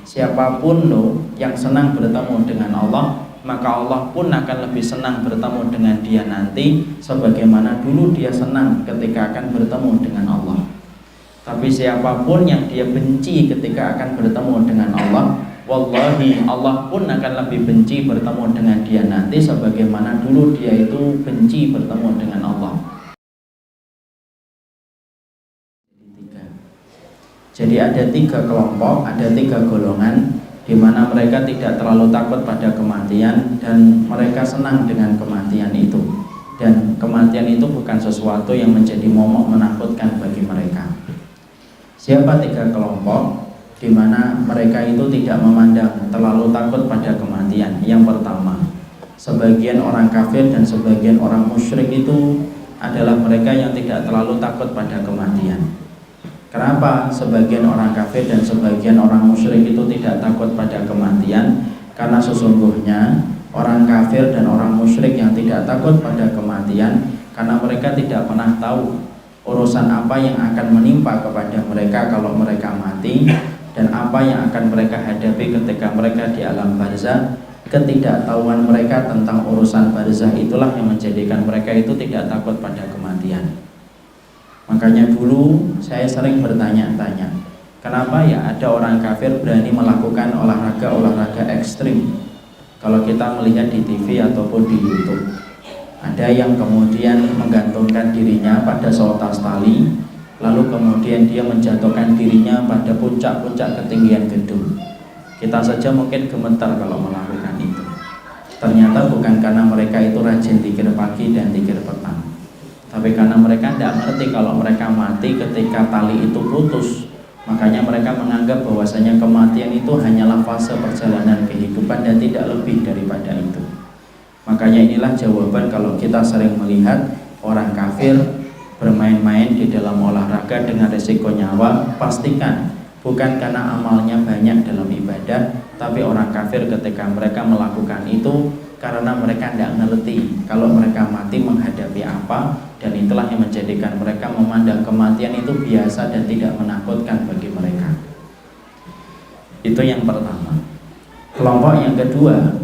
siapapun yang senang bertemu dengan Allah, maka Allah pun akan lebih senang bertemu dengan dia nanti sebagaimana dulu dia senang ketika akan bertemu dengan Allah. Tapi siapapun yang dia benci ketika akan bertemu dengan Allah, wallahi Allah pun akan lebih benci bertemu dengan dia nanti sebagaimana dulu dia itu benci bertemu dengan Allah. Jadi ada 3 kelompok, ada 3 golongan, di mana mereka tidak terlalu takut pada kematian dan mereka senang dengan kematian itu. Dan kematian itu bukan sesuatu yang menjadi momok menakutkan bagi mereka. Siapa 3 kelompok di mana mereka itu tidak memandang terlalu takut pada kematian? Yang pertama, sebagian orang kafir dan sebagian orang musyrik itu adalah mereka yang tidak terlalu takut pada kematian. Kenapa sebagian orang kafir dan sebagian orang musyrik itu tidak takut pada kematian? Karena sesungguhnya orang kafir dan orang musyrik yang tidak takut pada kematian, karena mereka tidak pernah tahu urusan apa yang akan menimpa kepada mereka kalau mereka mati, dan apa yang akan mereka hadapi ketika mereka di alam barzah. Ketidaktahuan mereka tentang urusan barzah itulah yang menjadikan mereka itu tidak takut pada kematian. Makanya dulu saya sering bertanya-tanya, kenapa ya ada orang kafir berani melakukan olahraga ekstrim? Kalau kita melihat di TV ataupun di YouTube, ada yang kemudian menggantungkan dirinya pada seotas tali, lalu kemudian dia menjatuhkan dirinya pada puncak-puncak ketinggian gedung. Kita saja mungkin gemetar kalau melakukan itu. Ternyata bukan karena mereka itu rajin zikir pagi dan zikir petang, tapi karena mereka tidak ngerti kalau mereka mati ketika tali itu putus. Makanya mereka menganggap bahwasanya kematian itu hanyalah fase perjalanan kehidupan dan tidak lebih daripada itu. Makanya inilah jawaban kalau kita sering melihat orang kafir bermain-main di dalam olahraga dengan risiko nyawa. Pastikan bukan karena amalnya banyak dalam ibadah, tapi orang kafir ketika mereka melakukan itu karena mereka tidak ngerti kalau mereka mati menghadapi apa, dan itulah yang menjadikan mereka memandang kematian itu biasa dan tidak menakutkan bagi mereka. Itu yang pertama. Kelompok yang kedua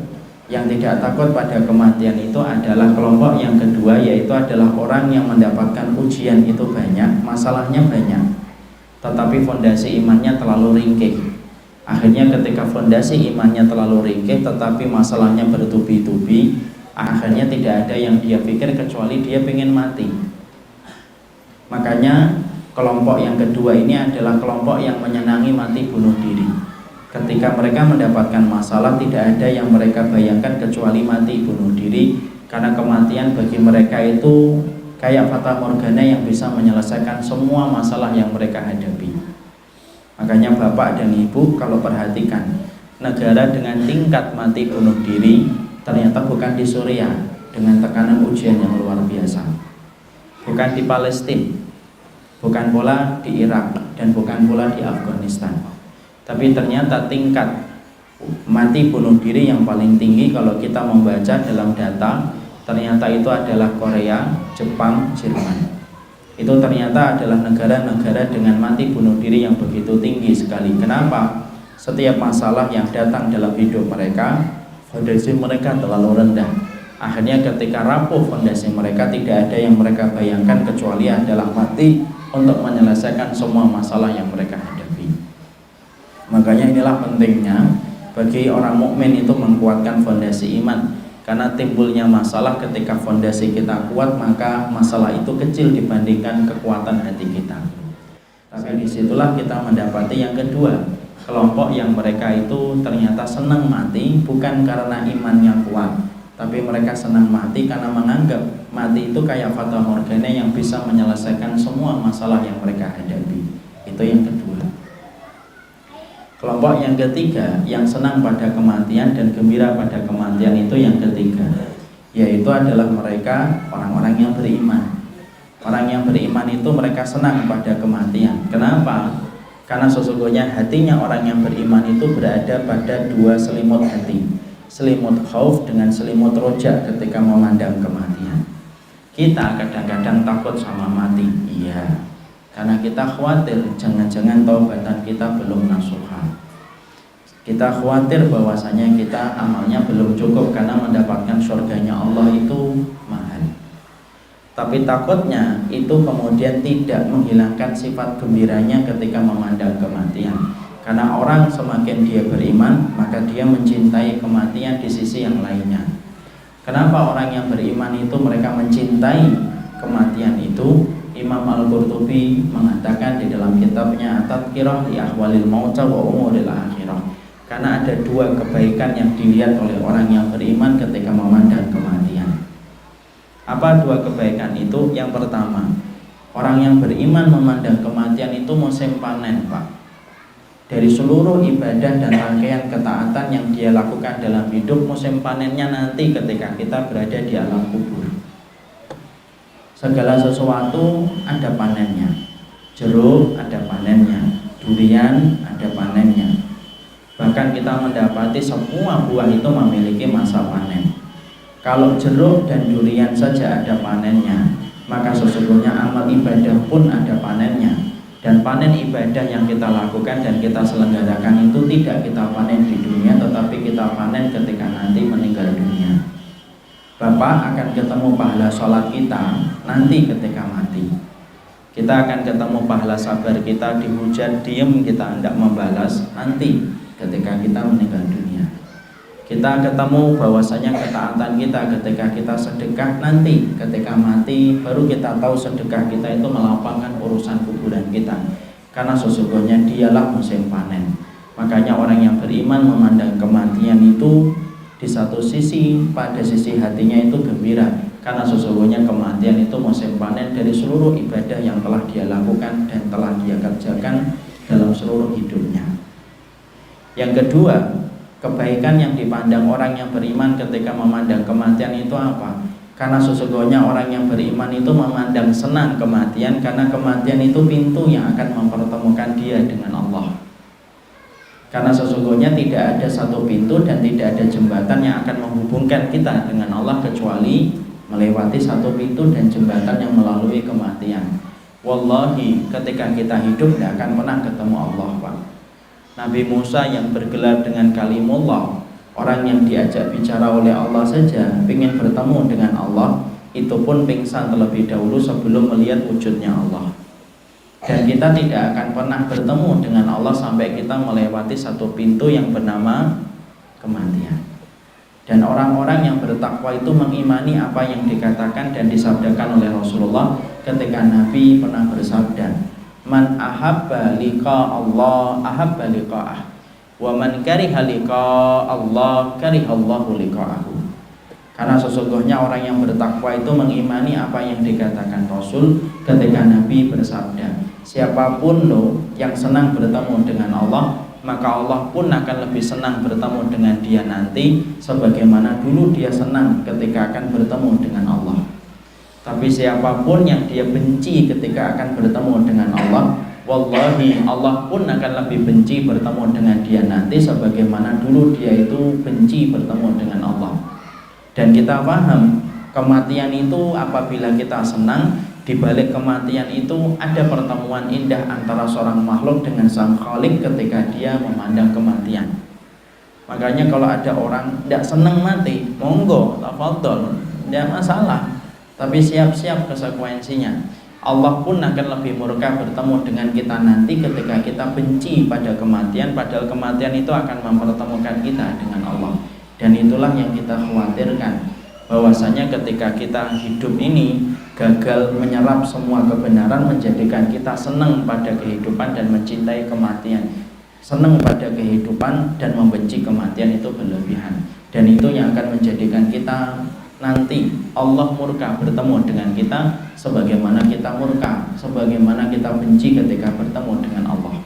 yang tidak takut pada kematian itu adalah kelompok yang kedua, yaitu adalah orang yang mendapatkan ujian itu banyak, masalahnya banyak, tetapi fondasi imannya terlalu ringkih. Akhirnya ketika fondasi imannya terlalu ringkih tetapi masalahnya bertubi-tubi, akhirnya tidak ada yang dia pikir kecuali dia ingin mati. Makanya kelompok yang kedua ini adalah kelompok yang menyenangi mati bunuh diri. Ketika mereka mendapatkan masalah, tidak ada yang mereka bayangkan kecuali mati bunuh diri, karena kematian bagi mereka itu kayak fata morgana yang bisa menyelesaikan semua masalah yang mereka hadapi. Makanya bapak dan ibu kalau perhatikan, negara dengan tingkat mati bunuh diri ternyata bukan di Suriah dengan tekanan ujian yang luar biasa, bukan di Palestina, bukan pula di Irak, dan bukan pula di Afghanistan. Tapi ternyata tingkat mati bunuh diri yang paling tinggi kalau kita membaca dalam data, ternyata itu adalah Korea, Jepang, Jerman. Itu ternyata adalah negara-negara dengan mati bunuh diri yang begitu tinggi sekali. Kenapa? Setiap masalah yang datang dalam hidup mereka, fondasi mereka terlalu rendah. Akhirnya ketika rapuh fondasi mereka, tidak ada yang mereka bayangkan kecuali adalah mati untuk menyelesaikan semua masalah yang mereka hadapi. Makanya inilah pentingnya bagi orang mukmin itu menguatkan fondasi iman. Karena timbulnya masalah ketika fondasi kita kuat, maka masalah itu kecil dibandingkan kekuatan hati kita. Tapi disitulah kita mendapati yang kedua, kelompok yang mereka itu ternyata senang mati bukan karena imannya kuat, tapi mereka senang mati karena menganggap mati itu kayak fata morgana yang bisa menyelesaikan semua masalah yang mereka hadapi. Itu yang kedua. Kelompok yang ketiga yang senang pada kematian dan gembira pada kematian itu yang ketiga, yaitu adalah mereka orang-orang yang beriman. Orang yang beriman itu mereka senang pada kematian. Kenapa? Karena sesungguhnya hatinya orang yang beriman itu berada pada dua selimut hati, selimut khauf dengan selimut roja ketika memandang kematian. Kita kadang-kadang takut sama mati, iya, karena kita khawatir jangan-jangan taubatan kita belum nasuha. Kita khawatir bahwasanya kita amalnya belum cukup karena mendapatkan surganya Allah itu mahal. Tapi takutnya itu kemudian tidak menghilangkan sifat gembiranya ketika memandang kematian. Karena orang semakin dia beriman, maka dia mencintai kematian di sisi yang lainnya. Kenapa orang yang beriman itu mereka mencintai kematian itu? Imam Al-Qurtubi mengatakan di dalam kitabnya At-Tadhkirah li Ahwalil Mauta wa Umuril Akhirah. Karena ada dua kebaikan yang dilihat oleh orang yang beriman ketika memandang kematian. Apa dua kebaikan itu? Yang pertama, orang yang beriman memandang kematian itu musim panen, Pak. Dari seluruh ibadah dan rangkaian ketaatan yang dia lakukan dalam hidup, musim panennya nanti ketika kita berada di alam kubur. Segala sesuatu ada panennya. Jeruk ada panennya, durian ada panennya. Bahkan kita mendapati semua buah itu memiliki masa panen. Kalau jeruk dan durian saja ada panennya, maka sesungguhnya amal ibadah pun ada panennya. Dan panen ibadah yang kita lakukan dan kita selenggarakan itu tidak kita panen di dunia, tetapi kita panen ketika nanti meninggal dunia. Bapak akan ketemu pahala sholat kita nanti ketika mati. Kita akan ketemu pahala sabar kita di hujan, diem kita hendak membalas nanti ketika kita meninggal dunia. Kita ketemu bahwasanya ketaatan kita ketika kita sedekah nanti ketika mati, baru kita tahu sedekah kita itu melapangkan urusan kuburan kita. Karena sesungguhnya dialah musim panen. Makanya orang yang beriman memandang kematian itu di satu sisi, pada sisi hatinya itu gembira, karena sesungguhnya kematian itu musim panen dari seluruh ibadah yang telah dia lakukan dan telah dia kerjakan dalam seluruh hidupnya. Yang kedua, kebaikan yang dipandang orang yang beriman ketika memandang kematian itu apa? Karena sesungguhnya orang yang beriman itu memandang senang kematian, karena kematian itu pintu yang akan mempertemukan dia dengan Allah. Karena sesungguhnya tidak ada satu pintu dan tidak ada jembatan yang akan menghubungkan kita dengan Allah kecuali melewati satu pintu dan jembatan yang melalui kematian. Wallahi, ketika kita hidup tidak akan pernah ketemu Allah, Pak. Nabi Musa yang bergelar dengan kalimullah, orang yang diajak bicara oleh Allah saja ingin bertemu dengan Allah, itu pun pingsan terlebih dahulu sebelum melihat wujudnya Allah. Dan kita tidak akan pernah bertemu dengan Allah sampai kita melewati satu pintu yang bernama kematian. Dan orang-orang yang bertakwa itu mengimani apa yang dikatakan dan disabdakan oleh Rasulullah ketika Nabi pernah bersabda, "Man ahabba liqa Allah ahabba liqa'ah, wa man kariha liqa Allah karihallahu liqa'ahu." Karena sesungguhnya orang yang bertakwa itu mengimani apa yang dikatakan Rasul ketika Nabi bersabda, siapapun yang senang bertemu dengan Allah, maka Allah pun akan lebih senang bertemu dengan dia nanti sebagaimana dulu dia senang ketika akan bertemu dengan Allah. Tapi siapapun yang dia benci ketika akan bertemu dengan Allah, wallahi Allah pun akan lebih benci bertemu dengan dia nanti sebagaimana dulu dia itu benci bertemu dengan Allah. Dan kita paham kematian itu apabila kita senang, di balik kematian itu ada pertemuan indah antara seorang makhluk dengan sang Khalik ketika dia memandang kematian. Makanya kalau ada orang tidak senang mati, monggo, tafadhol, tidak masalah, tapi siap-siap konsekuensinya. Allah pun akan lebih murka bertemu dengan kita nanti ketika kita benci pada kematian, padahal kematian itu akan mempertemukan kita dengan Allah. Dan itulah yang kita khawatirkan, bahwasanya ketika kita hidup ini gagal menyerap semua kebenaran, menjadikan kita senang pada kehidupan dan mencintai kematian, senang pada kehidupan dan membenci kematian itu berlebihan. Dan itu yang akan menjadikan kita nanti Allah murka bertemu dengan kita sebagaimana kita murka, sebagaimana kita benci ketika bertemu dengan Allah.